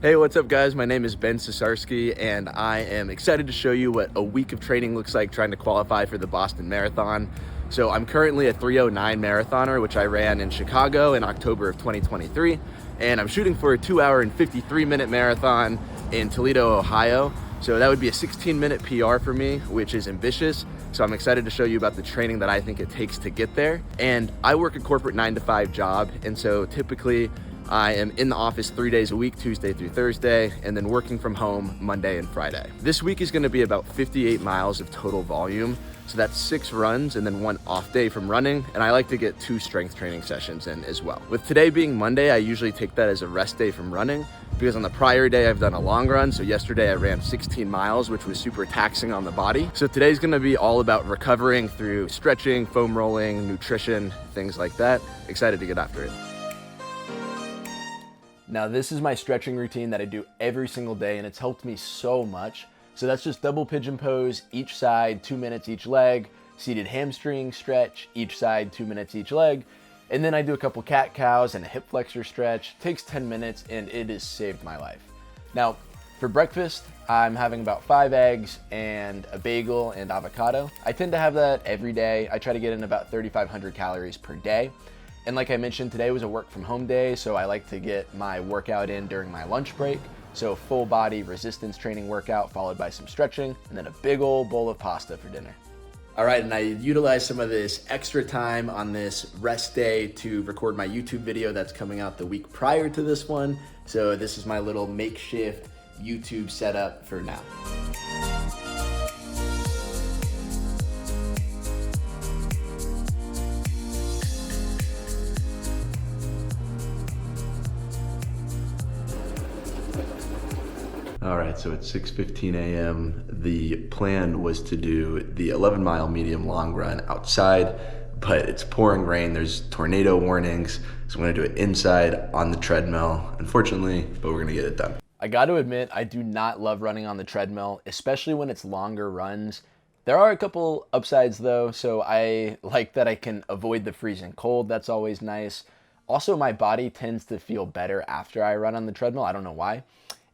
Hey, what's up guys? My name is Ben Sisarsky and I am excited to show you what a week of training looks like trying to qualify for the Boston Marathon. So I'm currently a 3:09 marathoner, which I ran in Chicago in October of 2023. And I'm shooting for a 2 hour and 53-minute marathon in Toledo, Ohio. So that would be a 16-minute PR for me, which is ambitious. So I'm excited to show you about the training that I think it takes to get there. And I work a corporate 9-to-5 job. And so typically I am in the office 3 days a week, Tuesday through Thursday, and then working from home Monday and Friday. This week is gonna be about 58 miles of total volume. So that's 6 runs and then 1 off day from running. And I like to get 2 strength training sessions in as well. With today being Monday, I usually take that as a rest day from running because on the prior day I've done a long run. So yesterday I ran 16 miles, which was super taxing on the body. So today's gonna be all about recovering through stretching, foam rolling, nutrition, things like that. Excited to get after it. Now this is my stretching routine that I do every single day and it's helped me so much. So that's just double pigeon pose, each side, 2 minutes each leg, seated hamstring stretch, each side, 2 minutes each leg. And then I do a couple cat cows and a hip flexor stretch. Takes 10 minutes and it has saved my life. Now for breakfast, I'm having about 5 eggs and a bagel and avocado. I tend to have that every day. I try to get in about 3,500 calories per day. And like I mentioned, today was a work from home day, so I like to get my workout in during my lunch break. So full body resistance training workout followed by some stretching and then a big old bowl of pasta for dinner. All right, and I utilized some of this extra time on this rest day to record my YouTube video that's coming out the week prior to this one. So this is my little makeshift YouTube setup for now. All right, so it's 6:15 a.m. The plan was to do the 11-mile medium long run outside, but it's pouring rain. There's tornado warnings, so I'm gonna do it inside on the treadmill, unfortunately, but we're gonna get it done. I gotta admit, I do not love running on the treadmill, especially when it's longer runs. There are a couple upsides though, so I like that I can avoid the freezing cold. That's always nice. Also, my body tends to feel better after I run on the treadmill. I don't know why.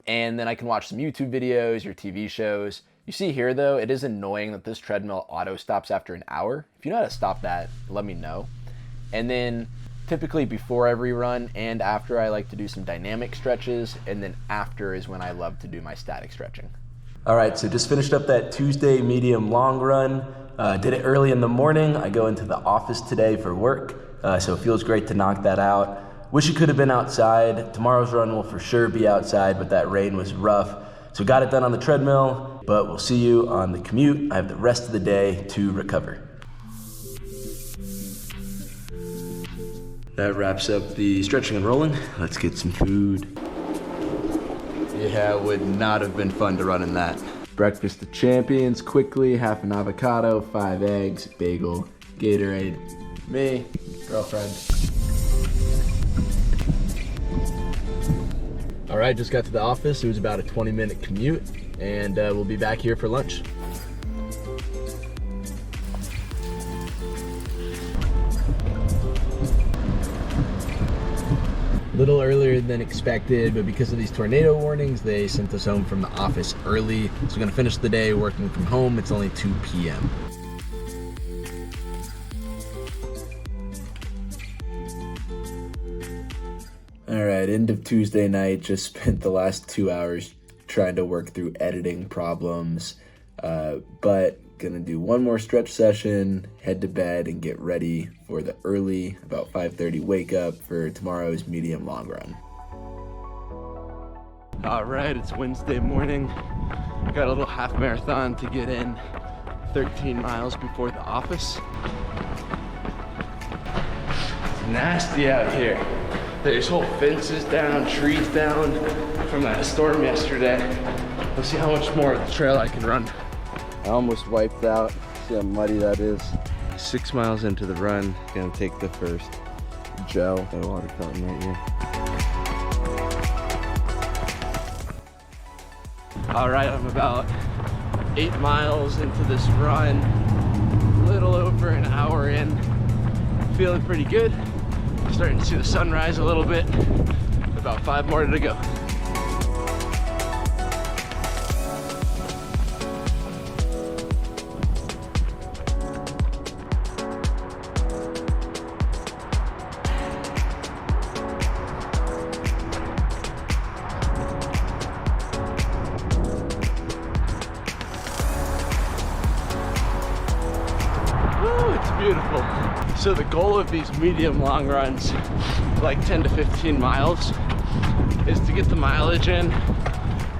And then I can watch some YouTube videos or TV shows. You see here though, it is annoying that this treadmill auto stops after an hour. If you know how to stop that, let me know. And then typically before every run and after, I like to do some dynamic stretches. And then after is when I love to do my static stretching. All right, so just finished up that Tuesday medium long run. Did it early in the morning. I go into the office today for work. So it feels great to knock that out. Wish it could have been outside. Tomorrow's run will for sure be outside, but that rain was rough. So got it done on the treadmill, but we'll see you on the commute. I have the rest of the day to recover. That wraps up the stretching and rolling. Let's get some food. Yeah, it would not have been fun to run in that. Breakfast of champions, quickly, half an avocado, 5 eggs, bagel, Gatorade, me, girlfriend. All right, just got to the office. It was about a 20-minute commute, and we'll be back here for lunch. A little earlier than expected, but because of these tornado warnings, they sent us home from the office early. So we're gonna finish the day working from home. It's only 2 p.m. All right, end of Tuesday night, just spent the last 2 hours trying to work through editing problems, but gonna do one more stretch session, head to bed, and get ready for the early, about 5:30 wake up for tomorrow's medium long run. All right, it's Wednesday morning. Got a little half marathon to get in, 13 miles before the office. It's nasty out here. There's whole fences down, trees down from that storm yesterday. Let's see how much more of the trail I can run. I almost wiped out. See how muddy that is. 6 miles into the run, gonna take the first gel. Got a water fountain right here. All right, I'm about 8 miles into this run, a little over an hour in. Feeling pretty good. Starting to see the sunrise a little bit. About 5 more to go. So the goal of these medium long runs, like 10 to 15 miles, is to get the mileage in,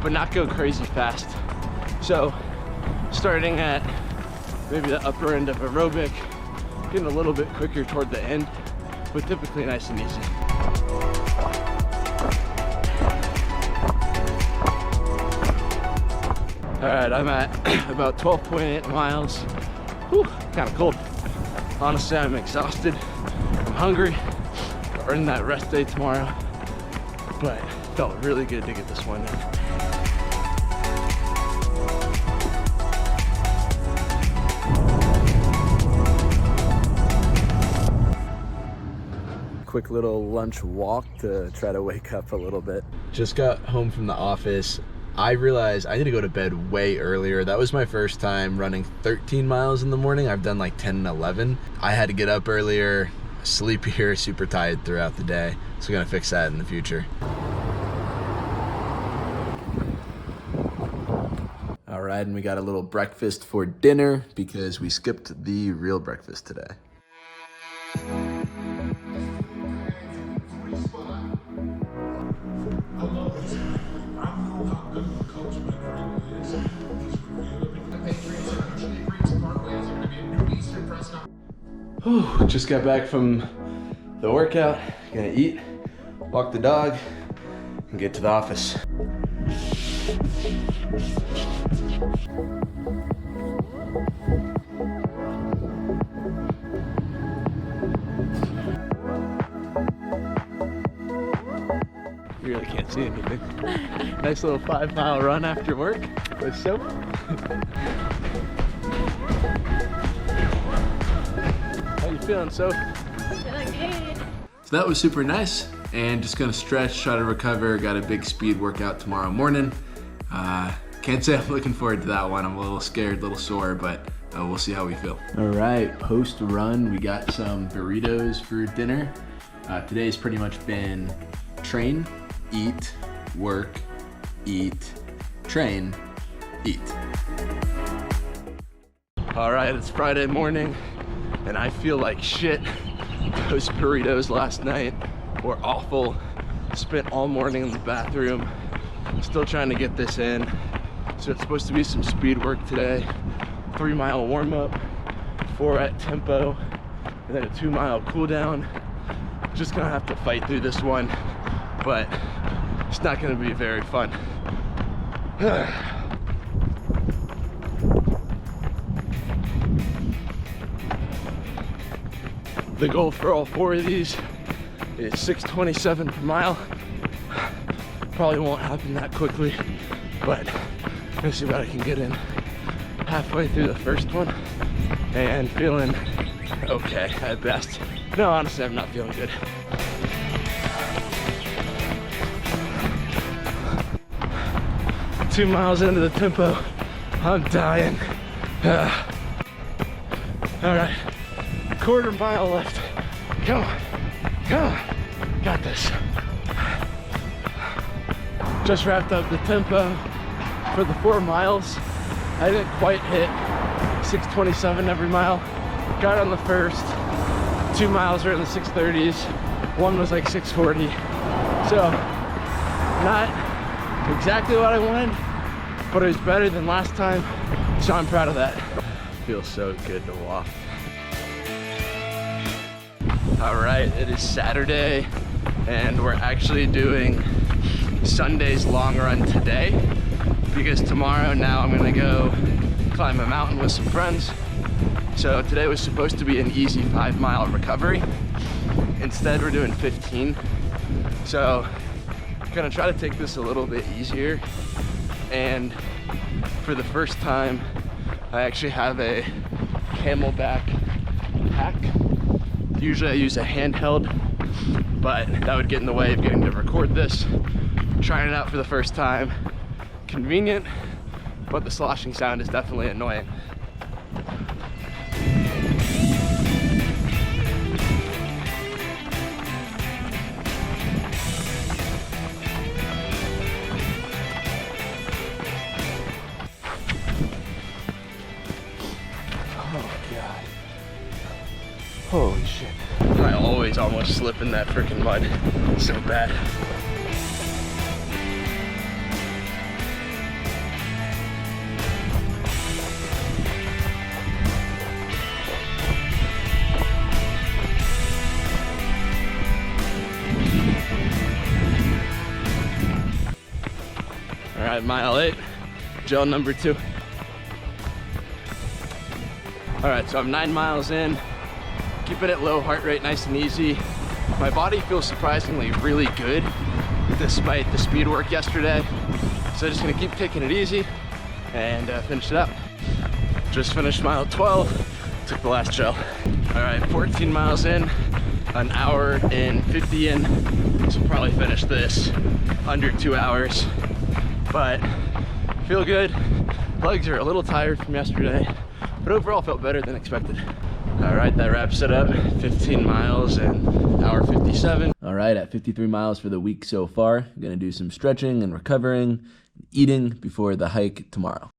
but not go crazy fast. So starting at maybe the upper end of aerobic, getting a little bit quicker toward the end, but typically nice and easy. All right, I'm at about 12.8 miles. Whew, kind of cold. Honestly, I'm exhausted. I'm hungry. Earning that rest day tomorrow, but felt really good to get this one in. Quick little lunch walk to try to wake up a little bit. Just got home from the office. I realized I need to go to bed way earlier. That was my first time running 13 miles in the morning. I've done like 10 and 11. I had to get up earlier, sleepier, super tired throughout the day. So we're gonna fix that in the future. All right, and we got a little breakfast for dinner because we skipped the real breakfast today. Whew, just got back from the workout. Gonna eat, walk the dog, and get to the office. You really can't see anything. Nice little 5-mile run after work with soap. How you feeling, Soph? Feeling good. So that was super nice, and just gonna stretch, try to recover. Got a big speed workout tomorrow morning. Can't say I'm looking forward to that one. I'm a little scared, a little sore, but we'll see how we feel. All right, post run, we got some burritos for dinner. Today's pretty much been train, eat, work, eat, train, eat. All right, it's Friday morning, and I feel like shit. Those burritos last night were awful. Spent all morning in the bathroom. Still trying to get this in. So it's supposed to be some speed work today. 3-mile warm up, 4 at tempo, and then a 2-mile cool down. Just gonna have to fight through this one, but it's not gonna be very fun. The goal for all 4 of these is 6:27 per mile. Probably won't happen that quickly, but I'm gonna see what I can get in halfway through the first one and feeling okay at best. No, honestly, I'm not feeling good. Two miles into the tempo, I'm dying. All right. Quarter mile left. Come on, come on. Got this. Just wrapped up the tempo for the 4 miles. I didn't quite hit 6:27 every mile. Got on the first. 2 miles are in the 6:30s. One was like 6:40. So not exactly what I wanted, but it was better than last time. So I'm proud of that. Feels so good to walk. All right, it is Saturday, and we're actually doing Sunday's long run today, because tomorrow now I'm gonna go climb a mountain with some friends. So today was supposed to be an easy 5-mile recovery. Instead, we're doing 15. So I'm gonna try to take this a little bit easier. And for the first time, I actually have a Camelback pack. Usually I use a handheld, but that would get in the way of getting to record this. Trying it out for the first time. Convenient, but the sloshing sound is definitely annoying. Oh God. Holy shit. legs almost slip in that freaking mud. So bad. All right, mile 8, gel number 2. All right, so I'm 9 miles in, keeping it low, heart rate nice and easy. My body feels surprisingly really good despite the speed work yesterday. So just gonna keep taking it easy and finish it up. Just finished mile 12, took the last gel. All right, 14 miles in, an hour and 50 in. So probably finish this under 2 hours, but feel good. Legs are a little tired from yesterday, but overall felt better than expected. All right, that wraps it up. 15 miles and hour 57. All right, at 53 miles for the week so far. I'm gonna do some stretching and recovering, eating before the hike tomorrow.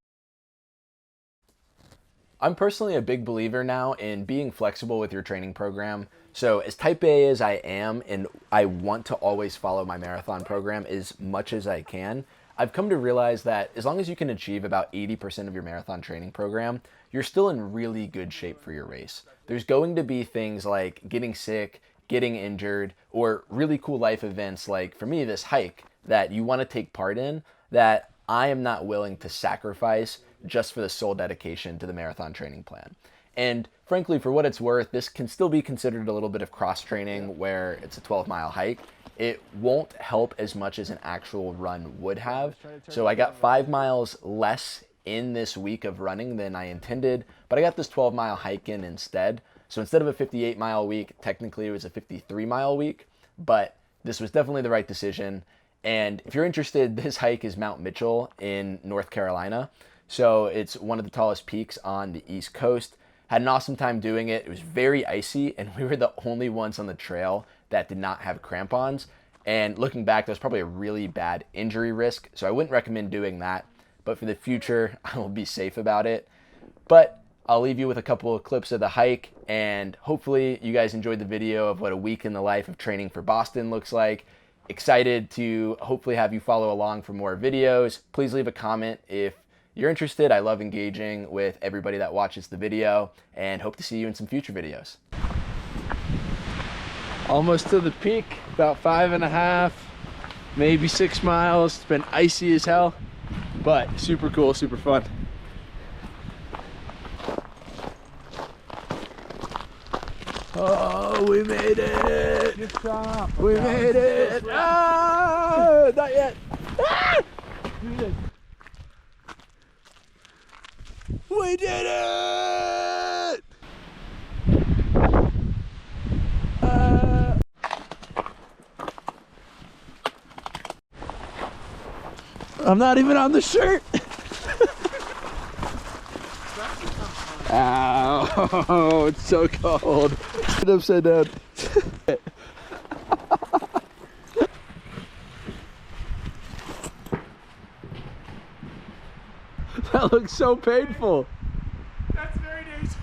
I'm personally a big believer now in being flexible with your training program. So as type A as I am, and I want to always follow my marathon program as much as I can, I've come to realize that as long as you can achieve about 80% of your marathon training program, you're still in really good shape for your race. There's going to be things like getting sick, getting injured, or really cool life events like, for me, this hike that you want to take part in that I am not willing to sacrifice just for the sole dedication to the marathon training plan. And frankly, for what it's worth, this can still be considered a little bit of cross training where it's a 12-mile hike. It won't help as much as an actual run would have. So I got 5 miles less in this week of running than I intended, but I got this 12-mile hike in instead. So instead of a 58-mile week, technically it was a 53-mile week, but this was definitely the right decision. And if you're interested, this hike is Mount Mitchell in North Carolina. So it's one of the tallest peaks on the East Coast. Had an awesome time doing it. It was very icy, and we were the only ones on the trail that did not have crampons. And looking back, that was probably a really bad injury risk, so I wouldn't recommend doing that. But for the future, I will be safe about it. But I'll leave you with a couple of clips of the hike, and hopefully you guys enjoyed the video of what a week in the life of training for Boston looks like. Excited to hopefully have you follow along for more videos. Please leave a comment if you're interested. I love engaging with everybody that watches the video, and hope to see you in some future videos. Almost to the peak, about 5.5, maybe 6 miles. It's been icy as hell, but super cool, super fun. Oh, we made it! Good job. We made it! Ah, not yet! Ah! We did it! I'm not even on the shirt. Ow, it's so cold. Sit upside down. That looks so painful. That's very dangerous.